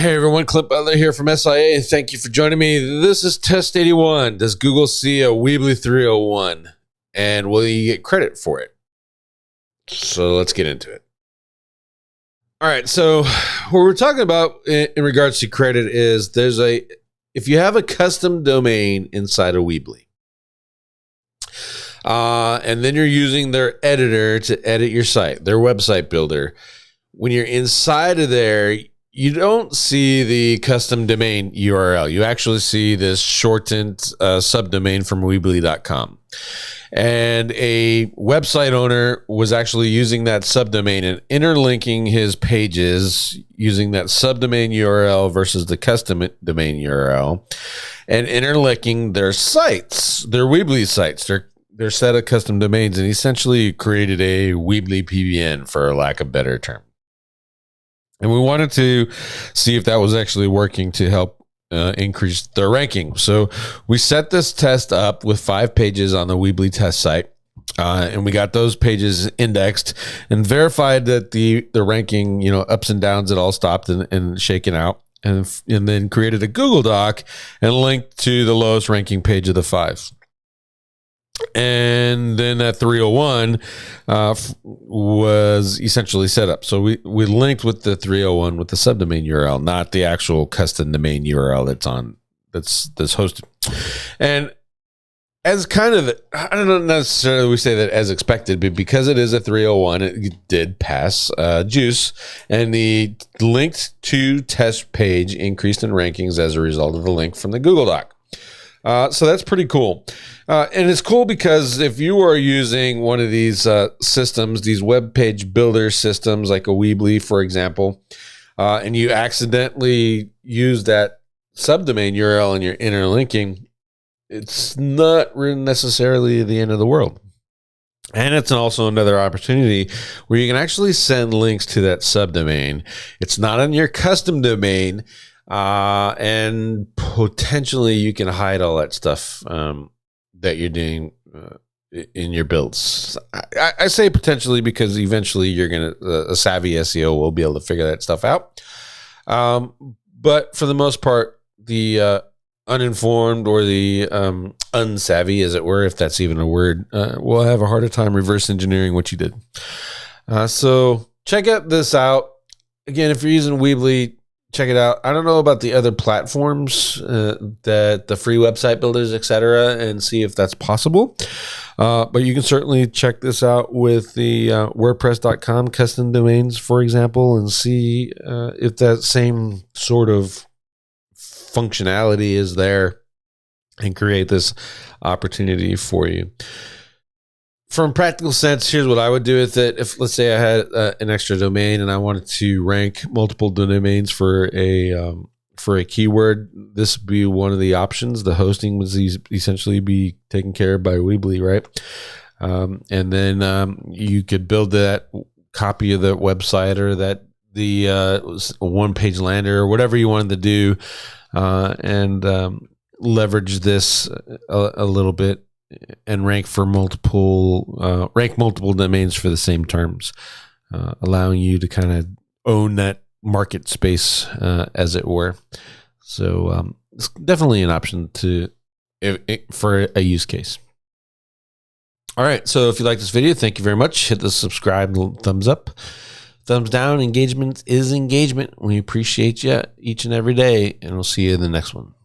Hey everyone, Clint Butler here from SIA. Thank you for joining me. This is Test 81. Does Google see a Weebly 301? And will you get credit for it? So let's get into it. All right, so what we're talking about in regards to credit is if you have a custom domain inside of Weebly, and then you're using their editor to edit your site, their website builder, when you're inside of there, you don't see the custom domain URL. You actually see this shortened subdomain from Weebly.com. And a website owner was actually using that subdomain and interlinking his pages using that subdomain URL versus the custom domain URL, and interlinking their sites, their Weebly sites, their set of custom domains, and essentially created a Weebly PBN, for lack of a better term. And we wanted to see if that was actually working to help increase their ranking. So we set this test up with 5 pages on the Weebly test site. And we got those pages indexed and verified that the ranking, ups and downs, it all stopped and shaken out. And then created a Google Doc and linked to the lowest ranking page of the 5. And then that 301 was essentially set up. So we linked with the 301 with the subdomain URL, not the actual custom domain URL that's hosted. And as kind of, I don't necessarily we say that as expected, but because it is a 301, it did pass juice, and the linked to test page increased in rankings as a result of the link from the Google Doc. So that's pretty cool. And it's cool because if you are using one of these systems, these web page builder systems like a Weebly, for example, and you accidentally use that subdomain URL and you're interlinking, it's not necessarily the end of the world. And it's also another opportunity where you can actually send links to that subdomain. It's not on your custom domain. And potentially you can hide all that stuff that you're doing in your builds. I say potentially because eventually you're going to, a savvy SEO will be able to figure that stuff out. But for the most part, the uninformed or the unsavvy, as it were, if that's even a word, will have a harder time reverse engineering what you did. So check this out. Again, if you're using Weebly, check it out. I don't know about the other platforms, that the free website builders, etc., and see if that's possible. But you can certainly check this out with the WordPress.com custom domains, for example, and see if that same sort of functionality is there and create this opportunity for you. From a practical sense, here's what I would do with it. If, let's say, I had an extra domain and I wanted to rank multiple domains for a keyword, this would be one of the options. The hosting would essentially be taken care of by Weebly, right? And then you could build that copy of the website or the one-page lander or whatever you wanted to do, and leverage this a little bit and rank multiple domains for the same terms, allowing you to kind of own that market space, as it were. So it's definitely an option for a use case. All right, so if you like this video, thank you very much. Hit the subscribe, thumbs up, thumbs down. Engagement is engagement. We appreciate you each and every day, and we'll see you in the next one.